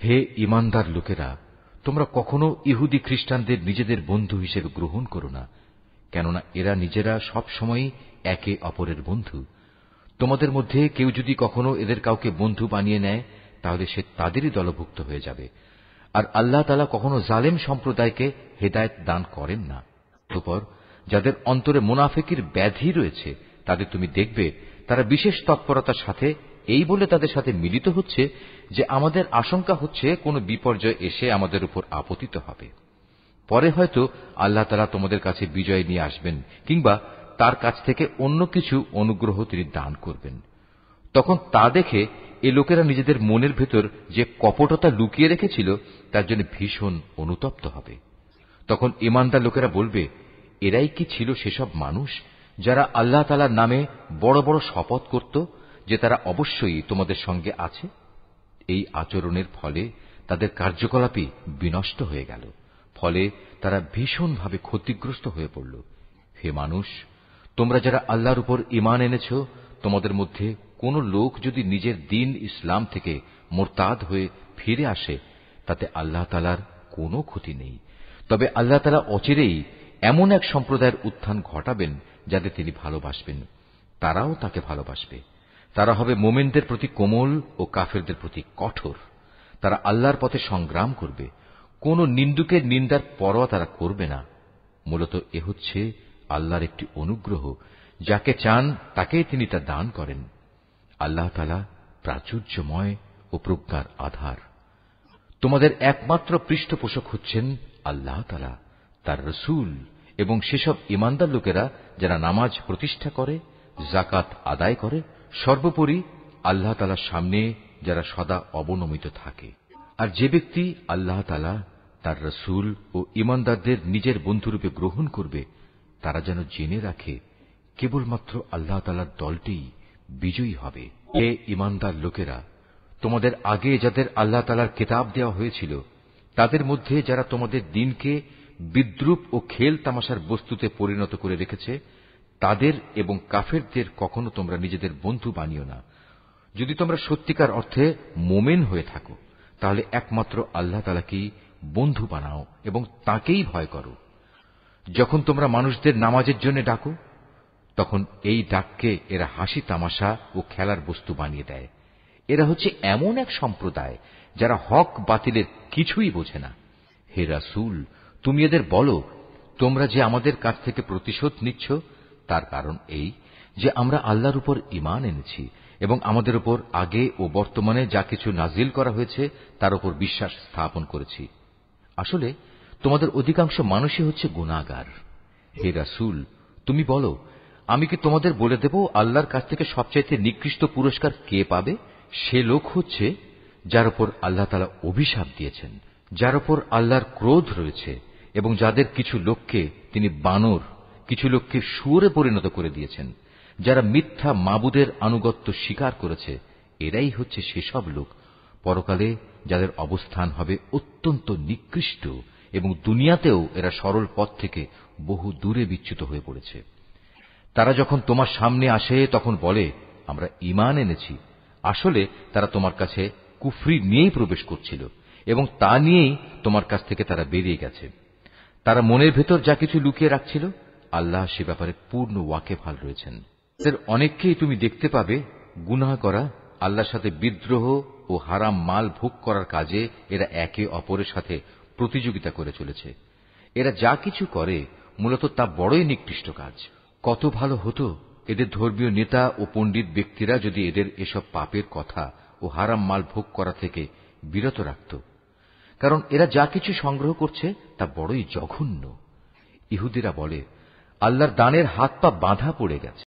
হে ঈমানদার লোকেরা, তোমরা কখনো ইহুদি খ্রিস্টানদের নিজেদের বন্ধু হিসেবে গ্রহণ করো না, কেননা এরা নিজেরা সবসময়ই একে অপরের বন্ধু। তোমাদের মধ্যে কেউ যদি কখনো এদের কাউকে বন্ধু বানিয়ে নেয়, তাহলে সে তাদেরই দলভুক্ত হয়ে যাবে। আর আল্লাহ তাআলা কখনো জালেম সম্প্রদায়কে হেদায়েত দান করেন না। অতঃপর যাদের অন্তরে মুনাফিকির ব্যাধি রয়েছে, তাদের তুমি দেখবে তারা বিশেষ তৎপরতার সাথে এই বলে তাদের সাথে মিলিত হচ্ছে যে আমাদের আশঙ্কা হচ্ছে কোনো বিপর্যয় এসে আমাদের উপর আপতিত হবে। পরে হয়তো আল্লাহ তাআলা তোমাদের কাছে বিজয় নিয়ে আসবেন, কিংবা তার কাছ থেকে অন্য কিছু অনুগ্রহ তিনি দান করবেন। তখন তা দেখে এ লোকেরা নিজেদের মনের ভেতর যে কপটতা লুকিয়ে রেখেছিল তার জন্য ভীষণ অনুতপ্ত হবে। তখন ঈমানদার লোকেরা বলবে, এরাই কি ছিল সেসব মানুষ যারা আল্লাহ তাআলার নামে বড় বড় শপথ করত যে তারা অবশ্যই তোমাদের সঙ্গে আছে? এই আচরণের ফলে তাদের কার্যকলাপই বিনষ্ট হয়ে গেল। ফলে তারা ভীষণভাবে ক্ষতিগ্রস্ত হয়ে পড়ল। হে মানুষ, তোমরা যারা আল্লাহর উপর ঈমান এনেছ, তোমাদের মধ্যে কোন লোক যদি নিজের দিন ইসলাম থেকে মুরতাদ হয়ে ফিরে আসে, তাতে আল্লাহ তাআলার কোনো ক্ষতি নেই। তবে আল্লাহ তাআলা অচিরেই এমন এক সম্প্রদায়ের উত্থান ঘটাবেন যাদের তিনি ভালোবাসবেন, তারাও তাকে ভালোবাসবে। তারা হবে মুমিনদের প্রতি কোমল ও কাফেরদের প্রতি কঠোর। তারা আল্লাহর পথে সংগ্রাম করবে, কোন নিন্দুকের নিন্দার পরোয়া তারা করবে না। মূলত এ হচ্ছে আল্লাহর একটি অনুগ্রহ, যাকে চান তাকেই তিনি তা দান করেন। আল্লাহ তাআলা প্রাচুর্যময় ও প্রজ্ঞার আধার। তোমাদের একমাত্র পৃষ্ঠপোষক হচ্ছেন আল্লাহ তাআলা, তার রাসূল এবং সেসব ঈমানদার লোকেরা যারা নামাজ প্রতিষ্ঠা করে, যাকাত আদায় করে, সর্বোপরি আল্লাহ তাআলার সামনে যারা সদা অবনমিত থাকে। আর যে ব্যক্তি আল্লাহ তাআলা, তার রাসূল ও ঈমানদারদের নিজের বন্ধুরূপে গ্রহণ করবে, তারা যেন জেনে রাখে কেবলমাত্র আল্লাহ তাআলার দলটিই বিজয়ী হবে। হে ঈমানদার লোকেরা, তোমাদের আগে যাদের আল্লাহ তাআলার কিতাব দেওয়া হয়েছিল, তাদের মধ্যে যারা তোমাদের দ্বীনকে বিদ্রূপ ও খেল তামাশার বস্তুতে পরিণত করে রেখেছে, তাদের এবং কাফেরদের কখনো তোমরা নিজেদের বন্ধু বানিও না। যদি তোমরা সত্যিকার অর্থে মোমেন হয়ে থাকো, তাহলে একমাত্র আল্লাহ তাআলাকেই বন্ধু বানাও এবং তাঁকেই ভয় করো। যখন তোমরা মানুষদের নামাজের জন্য ডাকো, তখন এই ডাককে এরা হাসি তামাশা ও খেলার বস্তু বানিয়ে দেয়। এরা হচ্ছে এমন এক সম্প্রদায় যারা হক বাতিলের কিছুই বোঝে না। হে রাসূল, তুমি এদের বলো, তোমরা যে আমাদের কাছ থেকে প্রতিশোধ নিচ্ছ, তার কারণ এই যে আমরা আল্লাহর উপর ঈমান এনেছি এবং আমাদের উপর আগে ও বর্তমানে যা কিছু নাজিল করা হয়েছে তার উপর বিশ্বাস স্থাপন করেছি। আসলে তোমাদের অধিকাংশ মানুষই হচ্ছে গুনাহগার। হে রাসূল, তুমি বলো, আমি কি তোমাদের বলে দেব আল্লাহর কাছ থেকে সবচাইতে নিকৃষ্ট পুরস্কার কে পাবে? সে লোক হচ্ছে যার উপর আল্লাহ তাআলা অভিশাপ দিয়েছেন, যার উপর আল্লাহর ক্রোধ রয়েছে এবং যাদের কিছু লোককে তিনি বানর, কিছু লোককে শুয়োরে পরিণত করে দিয়েছেন, যারা মিথ্যা মাবুদের আনুগত্য স্বীকার করেছে। এরাই হচ্ছে সেসব লোক পরকালে যাদের অবস্থান হবে অত্যন্ত নিকৃষ্ট, এবং দুনিয়াতেও এরা সরল পথ থেকে বহু দূরে বিচ্যুত হয়ে পড়েছে। তারা যখন তোমার সামনে আসে তখন বলে, আমরা ঈমান এনেছি। আসলে তারা তোমার কাছে কুফরি নিয়েই প্রবেশ করছিল এবং তা নিয়েই তোমার কাছ থেকে তারা বেরিয়ে গেছে। তারা মনের ভেতর যা কিছু লুকিয়ে রাখছিল, আল্লাহ সে ব্যাপারে পূর্ণ ওয়াকিবহাল রয়েছেন। এদের অনেককেই তুমি দেখতে পাবে গুনাহ করা, আল্লাহর সাথে বিদ্রোহ ও হারাম মাল ভোগ করার কাজে এরা একে অপরের সাথে প্রতিযোগিতা করে চলেছে। এরা যা কিছু করে মূলত তা বড়ই নিকৃষ্ট কাজ। কত ভালো হতো এদের ধর্মীয় নেতা ও পণ্ডিত ব্যক্তিরা যদি এদের এসব পাপের কথা ও হারাম মাল ভোগ করা থেকে বিরত রাখত, কারণ এরা যা কিছু সংগ্রহ করছে তা বড়ই জঘন্য। ইহুদিরা বলে, আল্লাহর দানের হাত পা বাঁধা পড়ে গেছে।